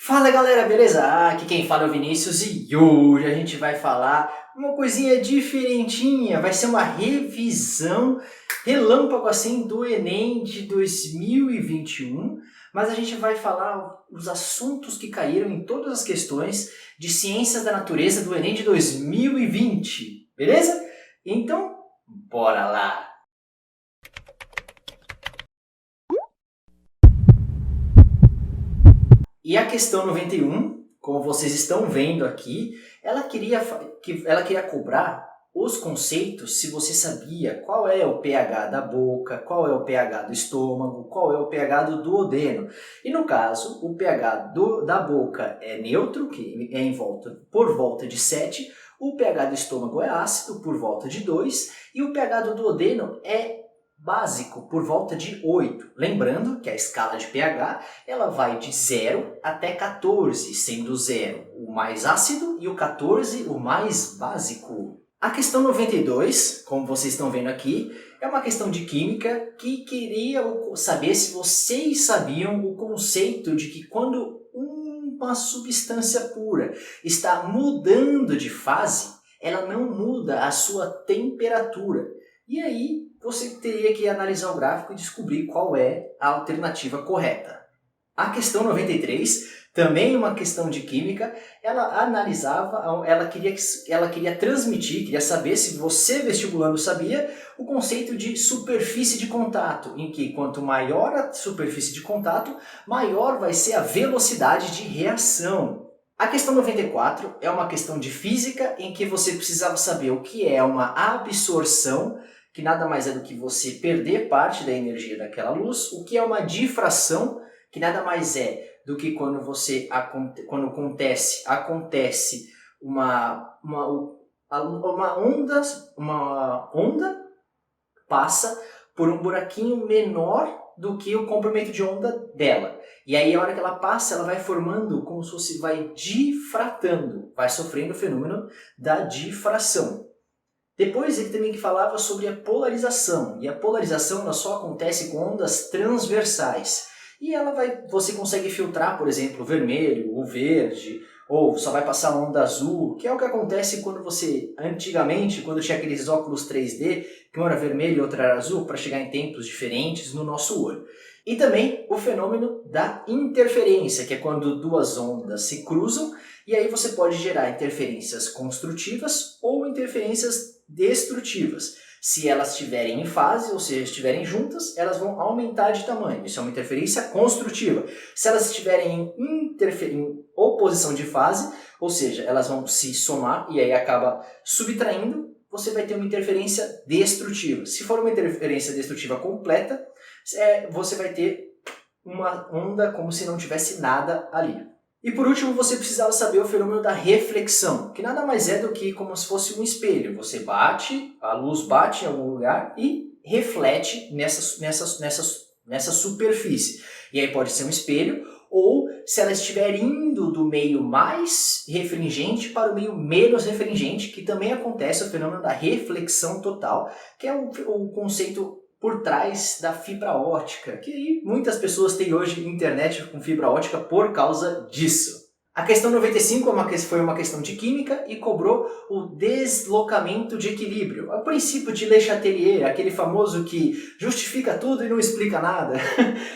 Fala galera, beleza? Aqui quem fala é o Vinícius e hoje a gente vai falar uma coisinha diferentinha, vai ser uma revisão relâmpago assim do Enem de 2021, mas a gente vai falar os assuntos que caíram em todas as questões de ciências da natureza do Enem de 2020, beleza? Então, bora lá! E a questão 91, como vocês estão vendo aqui, ela queria cobrar os conceitos se você sabia qual é o pH da boca, qual é o pH do estômago, qual é o pH do duodeno. E no caso, o pH da boca é neutro, que é por volta de 7, o pH do estômago é ácido, por volta de 2, e o pH do duodeno é básico, por volta de 8. Lembrando que a escala de pH ela vai de 0 até 14, sendo 0 o mais ácido e o 14 o mais básico. A questão 92, como vocês estão vendo aqui, é uma questão de química que queria saber se vocês sabiam o conceito de que quando uma substância pura está mudando de fase, ela não muda a sua temperatura. E aí você teria que analisar o gráfico e descobrir qual é a alternativa correta. A questão 93, também uma questão de química, ela analisava, ela queria transmitir, queria saber se você vestibulando sabia o conceito de superfície de contato, em que quanto maior a superfície de contato, maior vai ser a velocidade de reação. A questão 94 é uma questão de física em que você precisava saber o que é uma absorção, que nada mais é do que você perder parte da energia daquela luz, o que é uma difração, que nada mais é do que quando acontece uma onda passa por um buraquinho menor do que o comprimento de onda dela. E aí a hora que ela passa, ela vai formando como se fosse, vai difratando, vai sofrendo o fenômeno da difração. Depois ele também falava sobre a polarização, e a polarização ela só acontece com ondas transversais. E você consegue filtrar, por exemplo, o vermelho, o verde, ou só vai passar onda azul, que é o que acontece quando você, antigamente, quando tinha aqueles óculos 3D, que um era vermelho e outro era azul, para chegar em tempos diferentes no nosso olho. E também o fenômeno da interferência, que é quando duas ondas se cruzam, e aí você pode gerar interferências construtivas ou interferências destrutivas. Se elas estiverem em fase, ou seja, estiverem juntas, elas vão aumentar de tamanho. Isso é uma interferência construtiva. Se elas estiverem em oposição de fase, ou seja, elas vão se somar e aí acaba subtraindo, você vai ter uma interferência destrutiva. Se for uma interferência destrutiva completa, você vai ter uma onda como se não tivesse nada ali. E por último, você precisava saber o fenômeno da reflexão, que nada mais é do que como se fosse um espelho. Você bate, a luz bate em algum lugar e reflete nessa superfície. E aí pode ser um espelho, ou se ela estiver indo do meio mais refringente para o meio menos refringente, que também acontece o fenômeno da reflexão total, que é o conceito por trás da fibra ótica, que muitas pessoas têm hoje internet com fibra ótica por causa disso. A questão 95 foi uma questão de química e cobrou o deslocamento de equilíbrio. O princípio de Le Chatelier, aquele famoso que justifica tudo e não explica nada.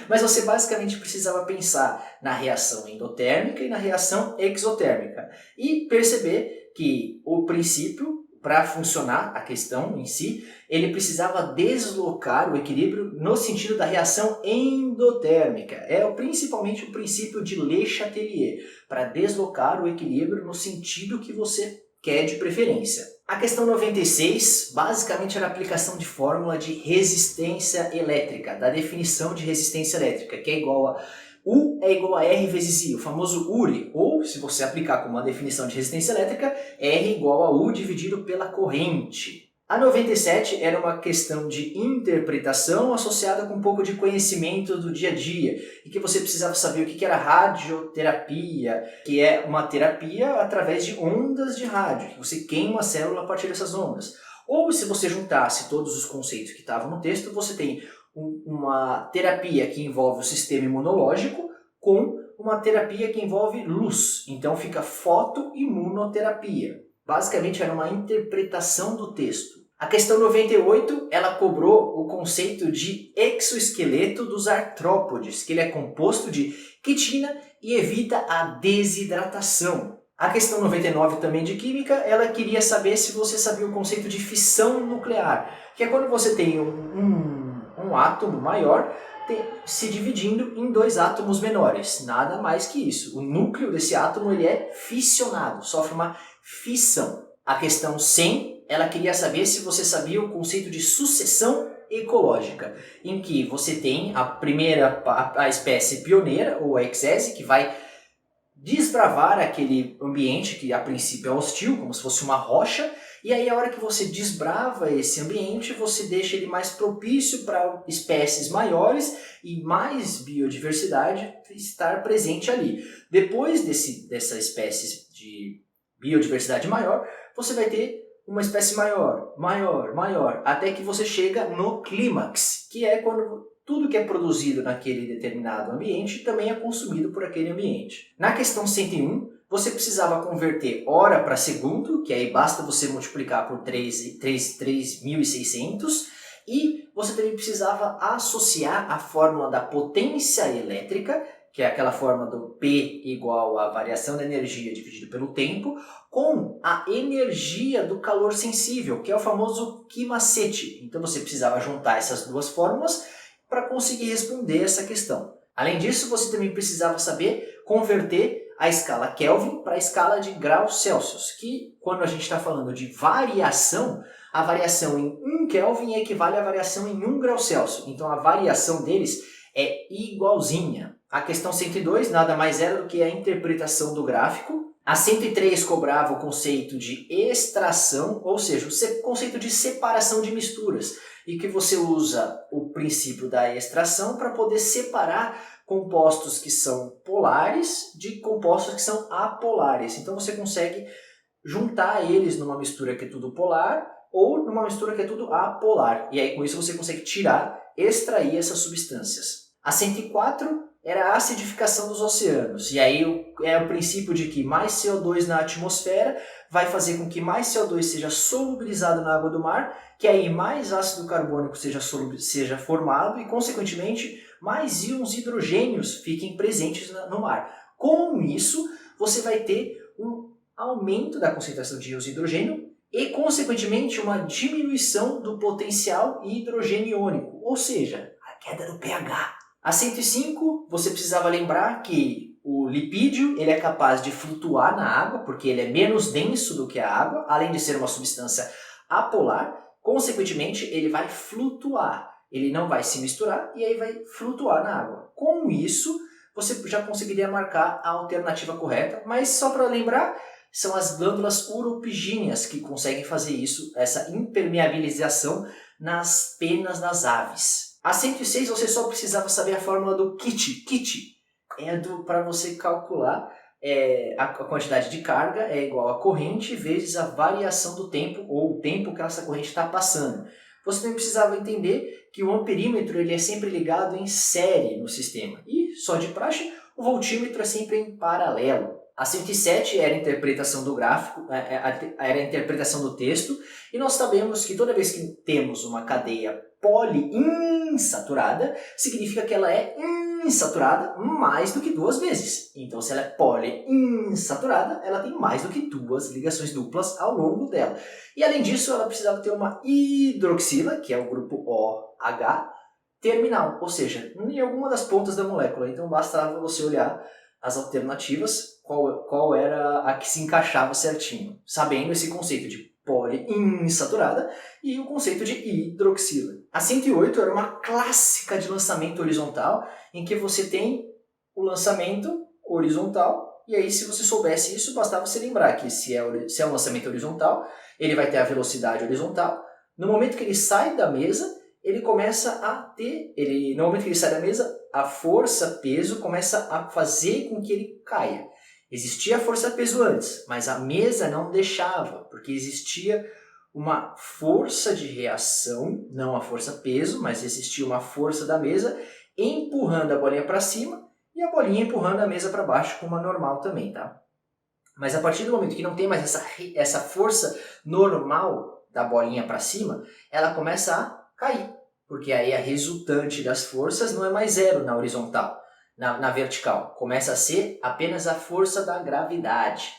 Mas você basicamente precisava pensar na reação endotérmica e na reação exotérmica. E perceber que o princípio, para funcionar a questão em si, ele precisava deslocar o equilíbrio no sentido da reação endotérmica. É principalmente o princípio de Le Chatelier, para deslocar o equilíbrio no sentido que você quer de preferência. A questão 96, basicamente, era a aplicação de fórmula de resistência elétrica, da definição de resistência elétrica, que é igual a U é igual a R vezes I, o famoso URI, ou, se você aplicar como uma definição de resistência elétrica, R igual a U dividido pela corrente. A 97 era uma questão de interpretação associada com um pouco de conhecimento do dia a dia, e que você precisava saber o que era radioterapia, que é uma terapia através de ondas de rádio, que você queima a célula a partir dessas ondas. Ou, se você juntasse todos os conceitos que estavam no texto, você tem uma terapia que envolve o sistema imunológico com uma terapia que envolve luz, então fica fotoimunoterapia. Basicamente era uma interpretação do texto. A questão 98, ela cobrou o conceito de exoesqueleto dos artrópodes, que ele é composto de quitina e evita a desidratação. A questão 99 também de química, ela queria saber se você sabia o conceito de fissão nuclear, que é quando você tem um átomo maior se dividindo em dois átomos menores. Nada mais que isso. O núcleo desse átomo ele é fissionado, sofre uma fissão. A questão 100, ela queria saber se você sabia o conceito de sucessão ecológica, em que você tem a espécie pioneira, ou a exese, que vai desbravar aquele ambiente que a princípio é hostil, como se fosse uma rocha, e aí a hora que você desbrava esse ambiente, você deixa ele mais propício para espécies maiores e mais biodiversidade estar presente ali. Depois dessa espécie de biodiversidade maior, você vai ter uma espécie maior, até que você chega no clímax, que é quando tudo que é produzido naquele determinado ambiente também é consumido por aquele ambiente. Na questão 101, você precisava converter hora para segundo, que aí basta você multiplicar por 3.600, e você também precisava associar a fórmula da potência elétrica, que é aquela fórmula do P igual a variação da energia dividido pelo tempo, com a energia do calor sensível, que é o famoso Q macete. Então você precisava juntar essas duas fórmulas para conseguir responder essa questão. Além disso, você também precisava saber converter a escala Kelvin para a escala de graus Celsius, que quando a gente está falando de variação, a variação em 1 Kelvin equivale à variação em 1 grau Celsius. Então a variação deles é igualzinha. A questão 102 nada mais era do que a interpretação do gráfico. A 103 cobrava o conceito de extração, ou seja, o conceito de separação de misturas, e que você usa o princípio da extração para poder separar compostos que são polares de compostos que são apolares. Então você consegue juntar eles numa mistura que é tudo polar ou numa mistura que é tudo apolar. E aí com isso você consegue extrair essas substâncias. A 104 era a acidificação dos oceanos. E aí é o princípio de que mais CO2 na atmosfera vai fazer com que mais CO2 seja solubilizado na água do mar, que aí mais ácido carbônico seja formado e, consequentemente, mais íons hidrogênios fiquem presentes no mar. Com isso, você vai ter um aumento da concentração de íons de hidrogênio e, consequentemente, uma diminuição do potencial hidrogeniônico, ou seja, a queda do pH. A 105, você precisava lembrar que o lipídio ele é capaz de flutuar na água, porque ele é menos denso do que a água, além de ser uma substância apolar, consequentemente ele vai flutuar, ele não vai se misturar e aí vai flutuar na água. Com isso, você já conseguiria marcar a alternativa correta, mas só para lembrar, são as glândulas uropigíneas que conseguem fazer isso, essa impermeabilização nas penas das aves. A 106 você só precisava saber a fórmula do kit. Kit é para você calcular a quantidade de carga é igual a corrente vezes a variação do tempo ou o tempo que essa corrente está passando. Você também precisava entender que o amperímetro ele é sempre ligado em série no sistema. E, só de praxe, o voltímetro é sempre em paralelo. A 107 era a interpretação do gráfico, era a interpretação do texto, e nós sabemos que toda vez que temos uma cadeia poliinsaturada, significa que ela é insaturada mais do que 2 vezes. Então, se ela é poliinsaturada, ela tem mais do que 2 ligações duplas ao longo dela. E, além disso, ela precisava ter uma hidroxila, que é o grupo OH, terminal, ou seja, em alguma das pontas da molécula. Então, bastava você olhar as alternativas, qual era a que se encaixava certinho, sabendo esse conceito de poliinsaturada e o conceito de hidroxila. A 108 era uma clássica de lançamento horizontal, em que você tem o lançamento horizontal, e aí se você soubesse isso, bastava você lembrar que se é um lançamento horizontal, ele vai ter a velocidade horizontal. No momento que ele sai da mesa, ele começa a ter, no momento que ele sai da mesa, a força-peso começa a fazer com que ele caia. Existia a força-peso antes, mas a mesa não deixava, porque existia uma força de reação, não a força-peso, mas existia uma força da mesa empurrando a bolinha para cima, e a bolinha empurrando a mesa para baixo como a normal também, tá? Mas a partir do momento que não tem mais essa força normal da bolinha para cima, ela começa a cair, porque aí a resultante das forças não é mais zero na horizontal, na vertical, começa a ser apenas a força da gravidade.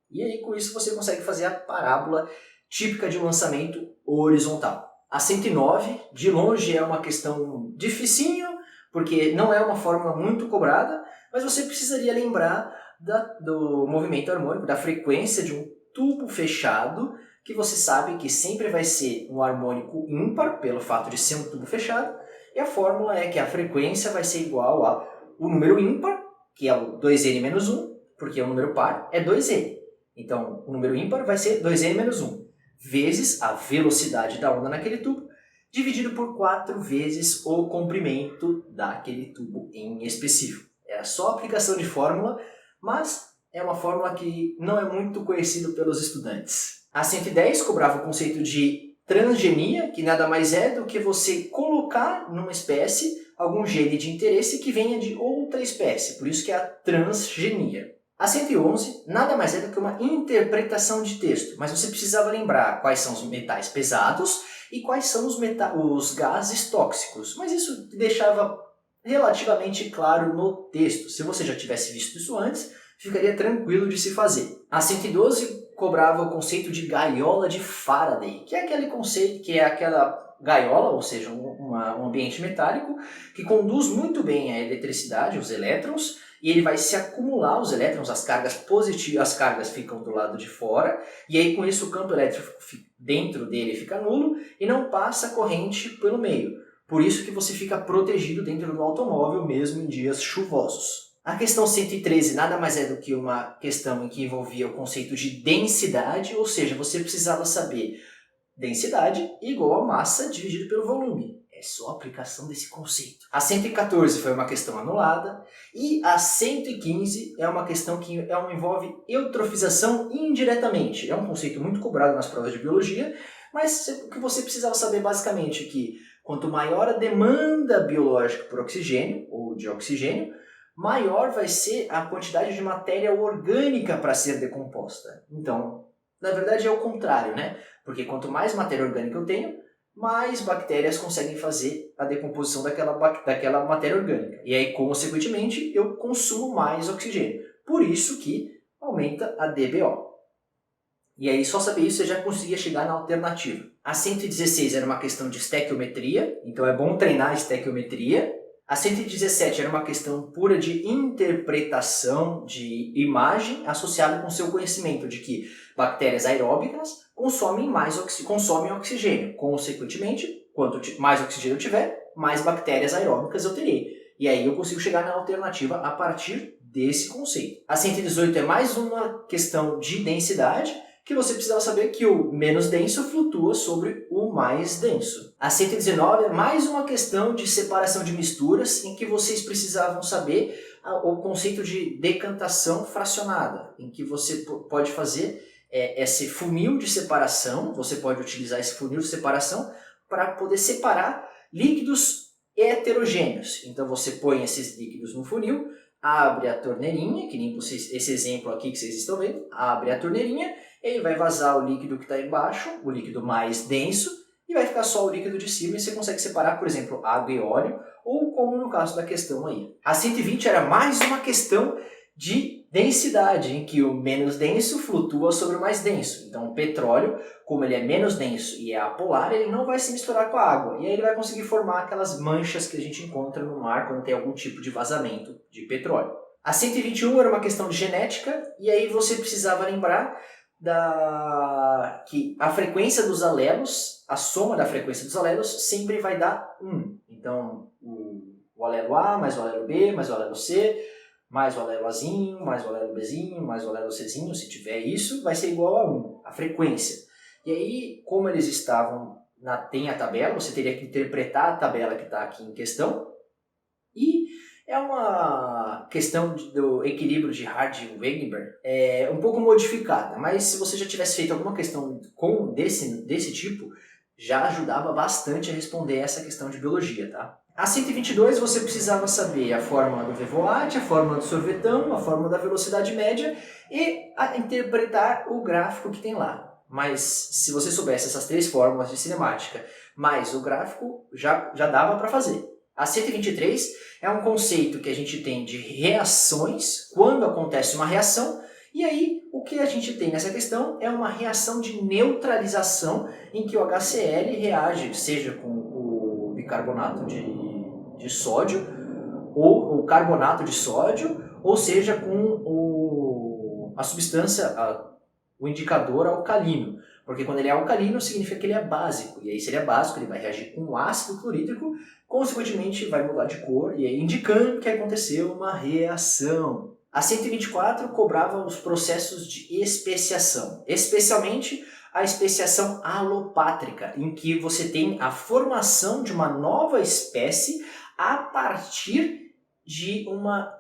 E aí com isso você consegue fazer a parábola típica de um lançamento horizontal. A 109, de longe, é uma questão dificinho, porque não é uma fórmula muito cobrada, mas você precisaria lembrar do movimento harmônico, da frequência de um tubo fechado, que você sabe que sempre vai ser um harmônico ímpar, pelo fato de ser um tubo fechado, e a fórmula é que a frequência vai ser igual ao número ímpar, que é o 2n menos 1, porque o número par é 2n. Então, o número ímpar vai ser 2n menos 1, vezes a velocidade da onda naquele tubo, dividido por 4 vezes o comprimento daquele tubo em específico. É só aplicação de fórmula, mas é uma fórmula que não é muito conhecida pelos estudantes. A 110 cobrava o conceito de transgenia, que nada mais é do que você colocar numa espécie algum gene de interesse que venha de outra espécie, por isso que é a transgenia. A 111 nada mais é do que uma interpretação de texto, mas você precisava lembrar quais são os metais pesados e quais são os gases tóxicos, mas isso deixava relativamente claro no texto. Se você já tivesse visto isso antes, ficaria tranquilo de se fazer. A 112 cobrava o conceito de gaiola de Faraday, que é aquele conceito, que é aquela gaiola, ou seja, um ambiente metálico, que conduz muito bem a eletricidade, os elétrons, e ele vai se acumular os elétrons, as cargas positivas, as cargas ficam do lado de fora, e aí com isso o campo elétrico dentro dele fica nulo e não passa corrente pelo meio. Por isso que você fica protegido dentro do automóvel mesmo em dias chuvosos. A questão 113 nada mais é do que uma questão em que envolvia o conceito de densidade, ou seja, você precisava saber densidade igual a massa dividido pelo volume. É só a aplicação desse conceito. A 114 foi uma questão anulada e a 115 é uma questão que envolve eutrofização indiretamente. É um conceito muito cobrado nas provas de biologia, mas o que você precisava saber basicamente é que quanto maior a demanda biológica por oxigênio ou de oxigênio, maior vai ser a quantidade de matéria orgânica para ser decomposta. Então, na verdade é o contrário, né? Porque quanto mais matéria orgânica eu tenho, mais bactérias conseguem fazer a decomposição daquela matéria orgânica. E aí, consequentemente, eu consumo mais oxigênio. Por isso que aumenta a DBO. E aí, só saber isso, você já conseguia chegar na alternativa. A 116 era uma questão de estequiometria, então é bom treinar a estequiometria. A 117 era uma questão pura de interpretação de imagem associada com seu conhecimento de que bactérias aeróbicas consomem oxigênio. Consequentemente, quanto mais oxigênio eu tiver, mais bactérias aeróbicas eu terei. E aí eu consigo chegar na alternativa a partir desse conceito. A 118 é mais uma questão de densidade, que você precisava saber que o menos denso flutua sobre o mais denso. A 119 é mais uma questão de separação de misturas, em que vocês precisavam saber o conceito de decantação fracionada, em que você pode fazer esse funil de separação, você pode utilizar esse funil de separação para poder separar líquidos heterogêneos. Então você põe esses líquidos no funil, abre a torneirinha, que nem esse exemplo aqui que vocês estão vendo, abre a torneirinha, ele vai vazar o líquido que está embaixo, o líquido mais denso, e vai ficar só o líquido de cima, e você consegue separar, por exemplo, água e óleo, ou como no caso da questão aí. A 120 era mais uma questão de densidade, em que o menos denso flutua sobre o mais denso. Então o petróleo, como ele é menos denso e é apolar, ele não vai se misturar com a água, e aí ele vai conseguir formar aquelas manchas que a gente encontra no mar quando tem algum tipo de vazamento de petróleo. A 121 era uma questão de genética, e aí você precisava lembrar que a frequência dos alelos, a soma da frequência dos alelos sempre vai dar 1. Então, o alelo A mais o alelo B mais o alelo C, mais o alelo Azinho, mais o alelo Bzinho, mais o alelo Czinho, se tiver isso, vai ser igual a 1, a frequência. E aí, como eles estavam, tem a tabela, você teria que interpretar a tabela que está aqui em questão, e é uma questão do equilíbrio de Hardy-Wegener um pouco modificada, mas se você já tivesse feito alguma questão desse tipo, já ajudava bastante a responder essa questão de biologia, tá? A 122 você precisava saber a fórmula do Vivoat, a fórmula do sorvetão, a fórmula da velocidade média e interpretar o gráfico que tem lá. Mas se você soubesse essas 3 fórmulas de cinemática mais o gráfico, já dava para fazer. A 123 é um conceito que a gente tem de reações, quando acontece uma reação, e aí o que a gente tem nessa questão é uma reação de neutralização em que o HCl reage, seja com o bicarbonato de sódio, ou o carbonato de sódio, ou seja com a substância, o indicador alcalino. Porque quando ele é alcalino, significa que ele é básico. E aí, se ele é básico, ele vai reagir com o ácido clorídrico, consequentemente vai mudar de cor, e aí indicando que aconteceu uma reação. A 124 cobrava os processos de especiação, especialmente a especiação alopátrica, em que você tem a formação de uma nova espécie a partir de uma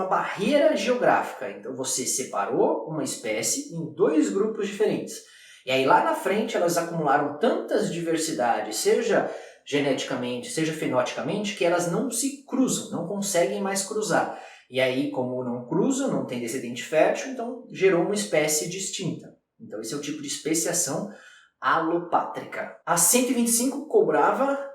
barreira geográfica. Então você separou uma espécie em 2 grupos diferentes. E aí lá na frente elas acumularam tantas diversidades, seja geneticamente, seja fenoticamente, que elas não se cruzam, não conseguem mais cruzar. E aí, como não cruzam, não tem descendente fértil, então gerou uma espécie distinta. Então esse é o tipo de especiação alopátrica. A 125 cobrava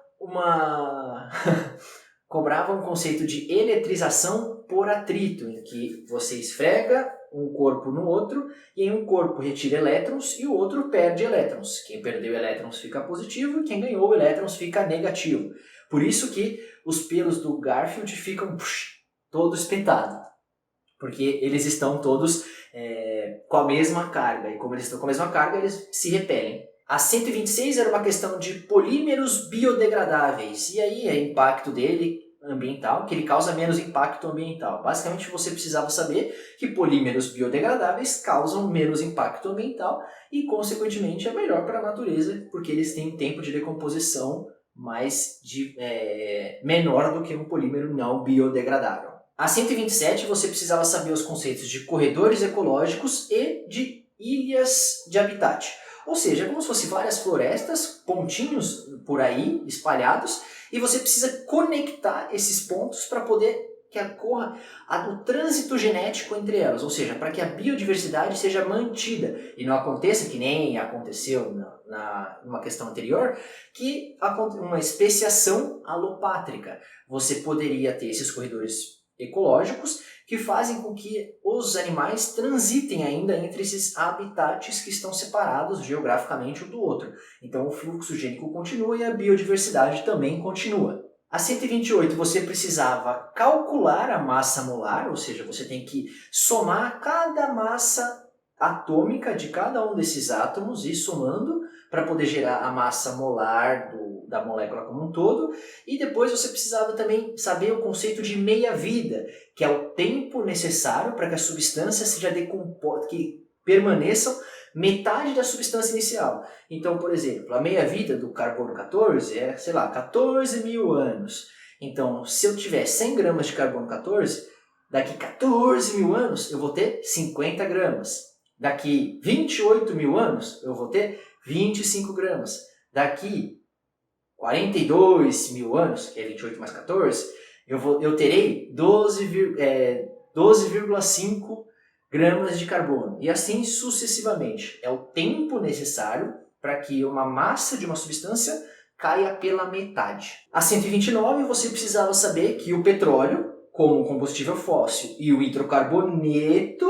cobrava um conceito de eletrização por atrito, em que você esfrega um corpo no outro e em um corpo retira elétrons e o outro perde elétrons. Quem perdeu elétrons fica positivo e quem ganhou elétrons fica negativo. Por isso que os pelos do Garfield ficam todo espetado, porque eles estão todos com a mesma carga, e como eles estão com a mesma carga, eles se repelem. A 126 era uma questão de polímeros biodegradáveis, e aí é impacto dele ambiental, que ele causa menos impacto ambiental. Basicamente você precisava saber que polímeros biodegradáveis causam menos impacto ambiental e consequentemente é melhor para a natureza, porque eles têm tempo de decomposição menor do que um polímero não biodegradável. A 127 você precisava saber os conceitos de corredores ecológicos e de ilhas de habitat. Ou seja, é como se fossem várias florestas, pontinhos por aí, espalhados, e você precisa conectar esses pontos para poder que ocorra o trânsito genético entre elas, ou seja, para que a biodiversidade seja mantida e não aconteça, que nem aconteceu numa questão anterior, que uma especiação alopátrica. Você poderia ter esses corredores ecológicos que fazem com que os animais transitem ainda entre esses habitats que estão separados geograficamente um do outro. Então o fluxo gênico continua e a biodiversidade também continua. A 128 você precisava calcular a massa molar, ou seja, você tem que somar cada massa atômica de cada um desses átomos e somando para poder gerar a massa molar da molécula como um todo. E depois você precisava também saber o conceito de meia-vida, que é o tempo necessário para que a substância seja que permaneçam metade da substância inicial. Então, por exemplo, a meia-vida do carbono 14 é, 14 mil anos. Então, se eu tiver 100 gramas de carbono 14, daqui 14 mil anos eu vou ter 50 gramas. Daqui 28 mil anos eu vou ter 25 gramas. Daqui 42 mil anos, que é 28 mais 14, eu terei 12,5 gramas de carbono. E assim sucessivamente. É o tempo necessário para que uma massa de uma substância caia pela metade. A 129 você precisava saber que o petróleo, como combustível fóssil, e o hidrocarboneto,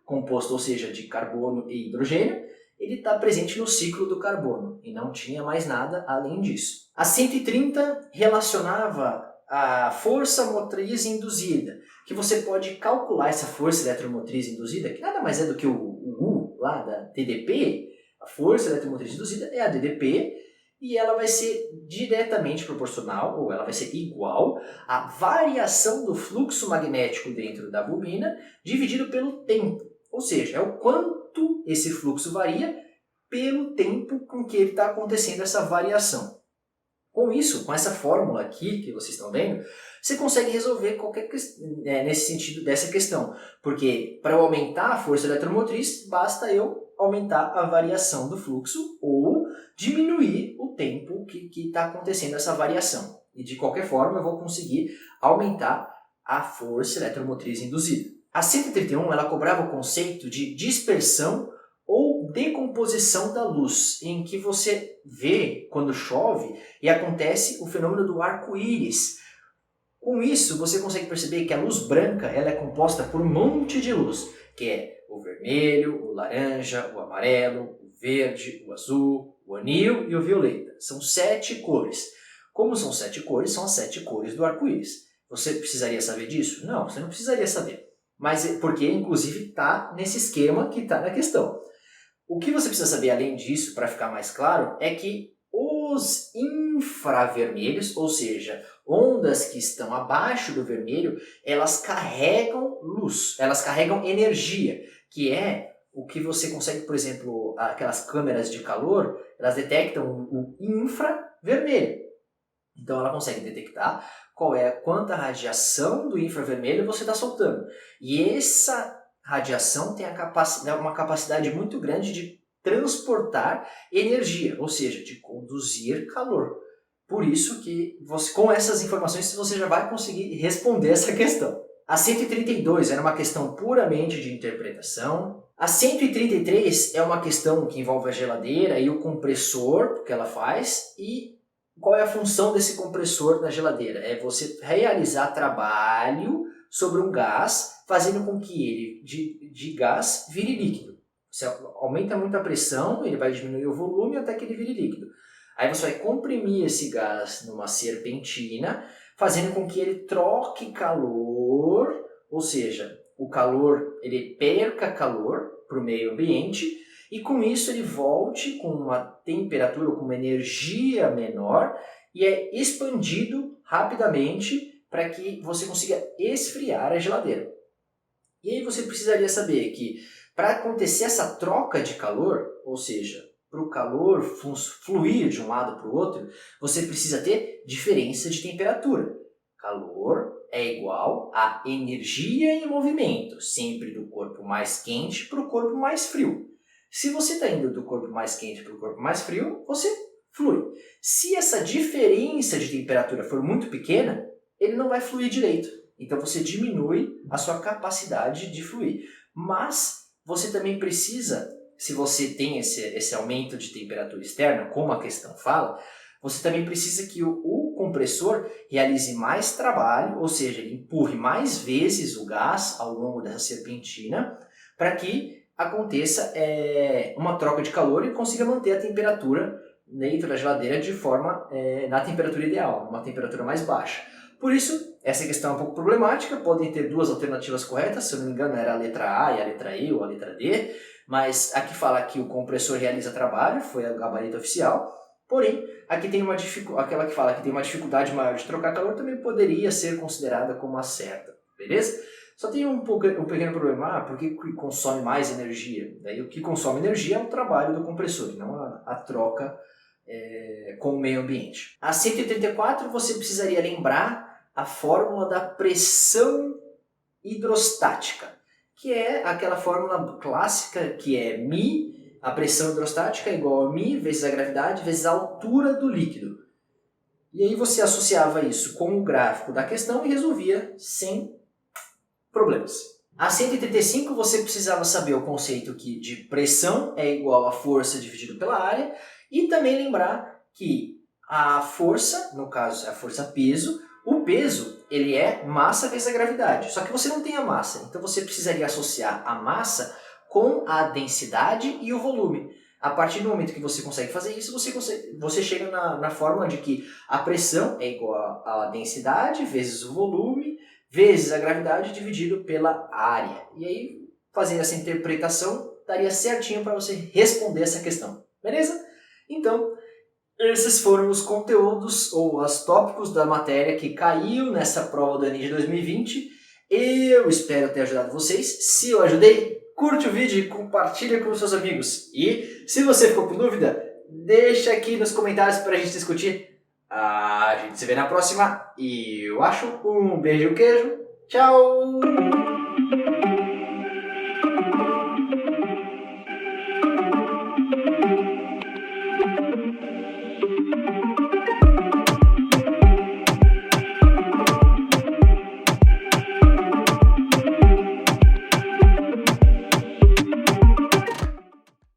composto, ou seja, de carbono e hidrogênio, ele está presente no ciclo do carbono e não tinha mais nada além disso. A 130 relacionava a força motriz induzida, que você pode calcular essa força eletromotriz induzida, que nada mais é do que o U lá da DDP, a força eletromotriz induzida é a DDP, e ela vai ser diretamente proporcional, ou ela vai ser igual à variação do fluxo magnético dentro da bobina, dividido pelo tempo. Ou seja, é o quanto esse fluxo varia pelo tempo com que está acontecendo essa variação. Com isso, com essa fórmula aqui que vocês estão vendo, você consegue resolver qualquer nesse sentido dessa questão. Porque para eu aumentar a força eletromotriz, basta eu aumentar a variação do fluxo ou diminuir o tempo que está acontecendo essa variação. E de qualquer forma eu vou conseguir aumentar a força eletromotriz induzida. A 131 ela cobrava o conceito de dispersão ou decomposição da luz, em que você vê quando chove e acontece o fenômeno do arco-íris. Com isso, você consegue perceber que a luz branca ela é composta por um monte de luz, que é o vermelho, o laranja, o amarelo, o verde, o azul, o anil e o violeta. São 7 cores. Como são 7 cores, são as 7 cores do arco-íris. Você precisaria saber disso? Não, você não precisaria saber. Mas porque, inclusive, está nesse esquema que está na questão. O que você precisa saber, além disso, para ficar mais claro, é que os infravermelhos, ou seja, ondas que estão abaixo do vermelho, elas carregam luz, elas carregam energia, que é o que você consegue, por exemplo, aquelas câmeras de calor, elas detectam o infravermelho. Então ela consegue detectar quanta radiação do infravermelho você está soltando. E essa radiação tem uma capacidade muito grande de transportar energia, ou seja, de conduzir calor. Por isso que com essas informações você já vai conseguir responder essa questão. A 132 era uma questão puramente de interpretação. A 133 é uma questão que envolve a geladeira e o compressor que ela faz. E qual é a função desse compressor na geladeira? É você realizar trabalho sobre um gás, fazendo com que ele, de gás, vire líquido. Você aumenta muito a pressão, ele vai diminuir o volume até que ele vire líquido. Aí você vai comprimir esse gás numa serpentina, fazendo com que ele troque calor, ou seja, o calor, ele perca calor para o meio ambiente, e com isso ele volte com uma temperatura, com uma energia menor, e é expandido rapidamente para que você consiga esfriar a geladeira. E aí você precisaria saber que para acontecer essa troca de calor, ou seja, para o calor fluir de um lado para o outro, você precisa ter diferença de temperatura. Calor é igual a energia em movimento, sempre do corpo mais quente para o corpo mais frio. Se você está indo do corpo mais quente para o corpo mais frio, você flui. Se essa diferença de temperatura for muito pequena, ele não vai fluir direito. Então você diminui a sua capacidade de fluir. Mas você também precisa, se você tem esse aumento de temperatura externa, como a questão fala, você também precisa que o compressor realize mais trabalho, ou seja, ele empurre mais vezes o gás ao longo dessa serpentina, para que aconteça uma troca de calor e consiga manter a temperatura dentro da geladeira de forma na temperatura ideal, uma temperatura mais baixa. Por isso, essa questão é um pouco problemática, podem ter 2 alternativas corretas, se eu não me engano era a letra A e a letra E ou a letra D, mas aqui fala que o compressor realiza trabalho, foi a gabarito oficial, porém, aqui tem aquela que fala que tem uma dificuldade maior de trocar calor também poderia ser considerada como a certa, beleza? Só tem um pequeno problema, porque consome mais energia. Daí o que consome energia é o trabalho do compressor, e não a troca com o meio ambiente. A 134 você precisaria lembrar a fórmula da pressão hidrostática, que é aquela fórmula clássica que é μ, a pressão hidrostática é igual a μ vezes a gravidade vezes a altura do líquido. E aí você associava isso com o gráfico da questão e resolvia sem problemas. A 135 você precisava saber o conceito de pressão é igual a força dividido pela área e também lembrar que a força, no caso a força peso, o peso ele é massa vezes a gravidade, só que você não tem a massa, então você precisaria associar a massa com a densidade e o volume. A partir do momento que você consegue fazer isso, você chega na fórmula de que a pressão é igual à densidade vezes o volume vezes a gravidade dividido pela área. E aí, fazendo essa interpretação, daria certinho para você responder essa questão. Beleza? Então, esses foram os conteúdos ou os tópicos da matéria que caiu nessa prova do Enem de 2020. Eu espero ter ajudado vocês. Se eu ajudei, curte o vídeo e compartilha com os seus amigos. E se você ficou com dúvida, deixa aqui nos comentários para a gente discutir. A gente se vê na próxima e eu acho um beijo e um queijo. Tchau!